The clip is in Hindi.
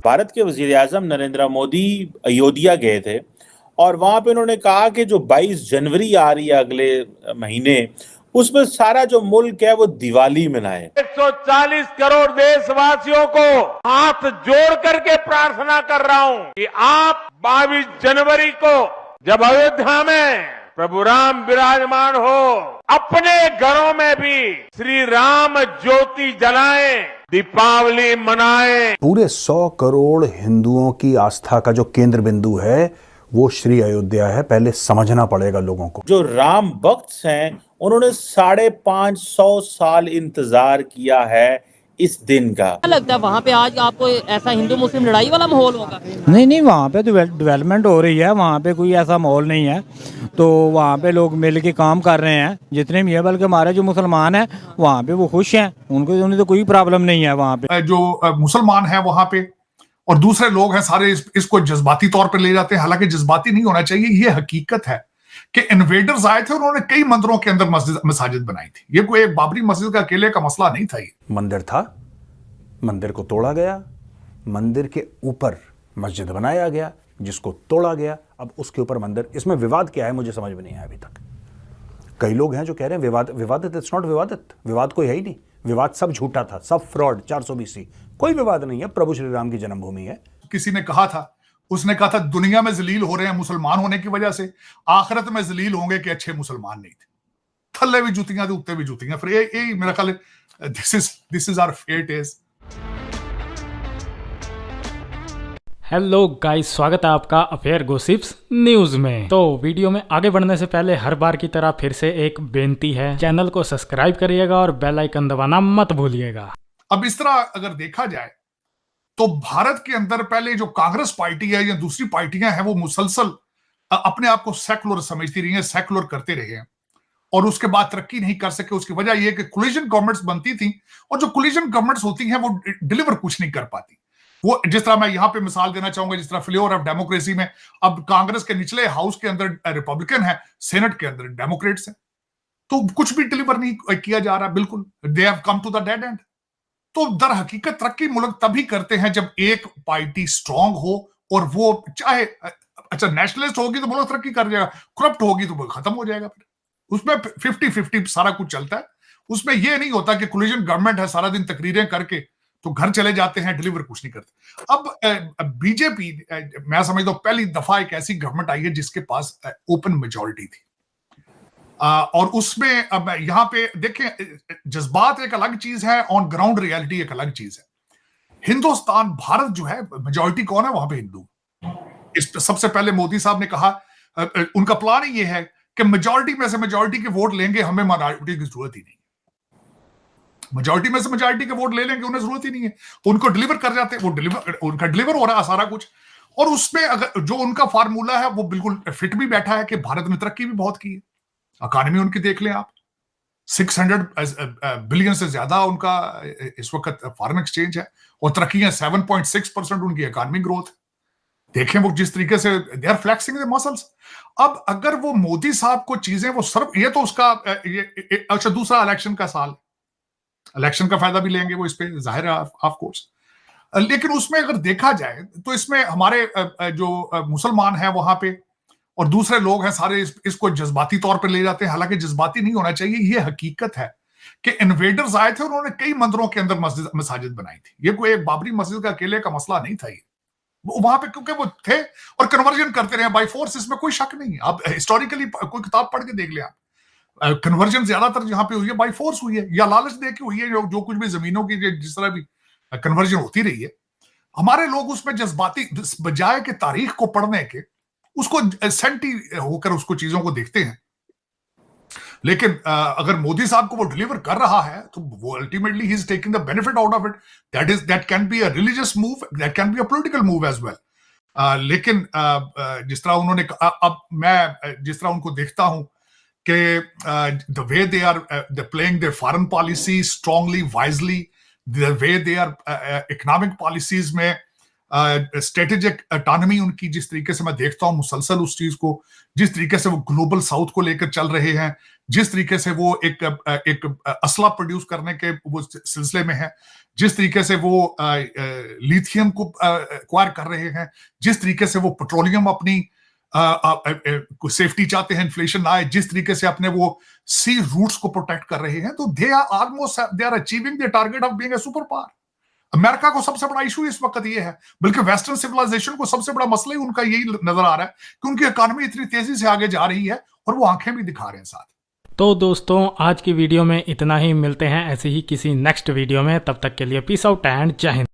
भारत के वज़ीर-ए-आज़म नरेंद्र मोदी अयोध्या गए थे और वहाँ पे उन्होंने कहा कि जो 22 जनवरी आ रही है अगले महीने, उसमें सारा जो मुल्क है वो दिवाली मनाए। 140 करोड़ देशवासियों को हाथ जोड़ करके प्रार्थना कर रहा हूं कि आप 22 जनवरी को जब अयोध्या में प्रभु राम विराजमान हो, अपने घरों में भी श्री राम ज्योति जलाएं, दीपावली मनाएं। पूरे 100 करोड़ हिंदुओं की आस्था का जो केंद्र बिंदु है वो श्री अयोध्या है। पहले समझना पड़ेगा लोगों को। जो राम भक्त हैं उन्होंने 550 साल इंतजार किया है इस दिन का। क्या लगता है वहाँ पे आज आपको ऐसा हिंदू मुस्लिम लड़ाई वाला माहौल होगा? नहीं, वहाँ पे तो डेवलपमेंट हो रही है, वहाँ पे कोई ऐसा माहौल नहीं है। तो वहाँ पे लोग मिल के काम कर रहे हैं जितने भी है, बल्कि हमारे जो मुसलमान हैं वहाँ पे वो खुश हैं, उन्हें तो कोई प्रॉब्लम नहीं है वहाँ पे। जो मुसलमान हैं वहाँ पे और दूसरे लोग हैं सारे इसको जज्बाती तौर पे ले जाते हैं, हालांकि जज्बाती नहीं होना चाहिए। ये हकीकत है कि इन्वेडर्स आए थे, उन्होंने कई मंदिरों के अंदर मस्जिद बनाई थी। ये कोई एक बाबरी मस्जिद का अकेले का मसला नहीं था। ये मंदिर था, मंदिर को तोड़ा गया, मंदिर के ऊपर मस्जिद बनाया गया, जिसको तोड़ा गया, अब उसके ऊपर मंदिर। इसमें विवाद क्या है मुझे समझ में नहीं आया अभी तक। कई लोग हैं जो कह रहे हैं विवादित। इट्स नॉट विवादित, विवाद कोई है ही नहीं। विवाद सब झूठा था, सब फ्रॉड। 420 कोई विवाद नहीं है, प्रभु श्री राम की जन्मभूमि है। किसी ने कहा था, उसने कहा था दुनिया में जलील हो रहे हैं मुसलमान होने की वजह से, आखिरत में जलील होंगे कि अच्छे मुसलमान नहीं थे। थल्ले भी जुतियां, उत्ते भी जुतियां। फिर ये मेरा ख्याल है this is our fate is. Hello guys, स्वागत है आपका अफेयर गॉसिप्स न्यूज में। तो वीडियो में आगे बढ़ने से पहले हर बार की तरह फिर से एक बेनती है, चैनल को सब्सक्राइब करिएगा और बेल आइकन दबाना मत भूलिएगा। अब इस तरह अगर देखा जाए तो भारत के अंदर पहले जो कांग्रेस पार्टी है या दूसरी पार्टियां हैं वो मुसलसल अपने आप को सेकुलर समझती रही हैं, सेकुलर करते रहे हैं और उसके बाद तरक्की नहीं कर सके। उसकी वजह यह कि कोलिशन गवर्नमेंट्स बनती थी और जो कोलिशन गवर्नमेंट्स होती हैं वो डिलीवर कुछ नहीं कर पाती। वो जिस तरह मैं यहां पे मिसाल देना चाहूंगा, जिस तरह फ्लेवर ऑफ डेमोक्रेसी में अब कांग्रेस के निचले हाउस के अंदर रिपब्लिकन है, सेनेट के अंदर डेमोक्रेट्स है, तो कुछ भी डिलीवर नहीं किया जा रहा। बिल्कुल they have come to the dead end. तो दर हकीकत तरक्की मुल्क तभी करते हैं जब एक पार्टी स्ट्रांग हो और वो चाहे अच्छा नेशनलिस्ट होगी तो मुल्क तरक्की कर जाएगा, करप्ट होगी तो खत्म हो जाएगा। फिर उसमें 50-50 सारा कुछ चलता है। उसमें यह नहीं होता कि कोलिशन गवर्नमेंट है, सारा दिन तकरीरें करके तो घर चले जाते हैं, डिलीवर कुछ नहीं करते। अब बीजेपी मैं समझता हूं पहली दफा एक ऐसी गवर्नमेंट आई है जिसके पास ओपन मेजॉरिटी थी और उसमें अब यहां पे देखें, जज्बात एक अलग चीज है, ऑन ग्राउंड रियलिटी एक अलग चीज है। हिंदुस्तान भारत जो है, मेजॉरिटी कौन है वहां पे? हिंदू। इस सबसे पहले मोदी साहब ने कहा, उनका प्लान ही ये है कि मेजॉरिटी में से मेजॉरिटी के वोट लेंगे, हमें माइनॉरिटी की जरूरत ही नहीं। मेजॉरिटी में से मेजॉरिटी के वोट ले लेंगे, उन्हें जरूरत ही नहीं है, उनको डिलीवर कर जाते हैं। उनका डिलीवर हो रहा है सारा कुछ। और उसमें अगर जो उनका फार्मूला है वो बिल्कुल फिट भी बैठा है कि भारत ने तरक्की भी बहुत की है। इकॉनमी उनकी देख लें आप, 600 बिलियन से ज्यादा उनका इस वक्त फॉरेन एक्सचेंज है और तरक्की 7.6% उनकी इकॉनमी ग्रोथ। देखें वो जिस तरीके से they are flexing the muscles. अब अगर वो मोदी साहब को चीजें वो सर्व, ये तो उसका अच्छा दूसरा इलेक्शन का साल, इलेक्शन का फायदा भी लेंगे वो इस पे, जाहिर है ऑफ कोर्स। लेकिन उसमें अगर देखा जाए तो इसमें हमारे जो मुसलमान हैं वहां पे और दूसरे लोग हैं सारे इसको जज्बाती तौर पे ले जाते हैं, हालांकि जज्बाती नहीं होना चाहिए। ये हकीकत है कि इन्वेडर्स आए थे, उन्होंने कई मंदिरों के अंदर मस्जिद बनाई थी। ये कोई एक बाबरी मस्जिद का अकेले का मसला नहीं था। ये वहां पे क्योंकि वो थे और कन्वर्जन करते रहे बाय फोर्स, इसमें कोई शक नहीं है। आप हिस्टोरिकली कोई किताब पढ़ के देख ले, आप कन्वर्जन ज्यादातर जहां पे हुई है बाय फोर्स हुई है या लालच दे के हुई है। जो कुछ भी जमीनों की जिस तरह भी कन्वर्जन होती रही है, हमारे लोग उसमें जज्बाती बजाय के तारीख को पढ़ने के उसको सेंटी होकर उसको चीजों को देखते हैं। लेकिन अगर मोदी साहब को वो डिलीवर कर रहा है तो वो ultimately he is taking the benefit out of it. That can be a religious move, that can be a political move as well. लेकिन जिस तरह उन्होंने अब मैं जिस तरह उनको देखता हूं कि the way they are playing their foreign policy strongly wisely, the way they are economic policies में स्ट्रेटेजिक ऑटोनॉमी उनकी, जिस तरीके से मैं देखता हूं मुसलसल उस चीज को, जिस तरीके से वो ग्लोबल साउथ को लेकर चल रहे हैं, जिस तरीके से वो एक असला प्रोड्यूस करने के वो सिलसिले में है, जिस तरीके से वो लिथियम को एक्वायर कर रहे हैं, जिस तरीके से वो पेट्रोलियम अपनी सेफ्टी चाहते हैं, इन्फ्लेशन ना आए, जिस तरीके से अपने वो सी रूट्स को प्रोटेक्ट कर रहे हैं, तो they are almost they are achieving the target of being a super power. America को सबसे बड़ा इशू इस वक्त ये है, बल्कि वेस्टर्न सिविलाइजेशन को सबसे बड़ा मसला ही उनका यही नजर आ रहा है कि उनकी इकोनॉमी इतनी तेजी से आगे जा रही है और वो आंखें भी दिखा रहे हैं साथ। तो दोस्तों आज की वीडियो में इतना ही, मिलते हैं ऐसे ही किसी नेक्स्ट वीडियो में, तब तक के लिए पीस आउट एंड जय हिंद।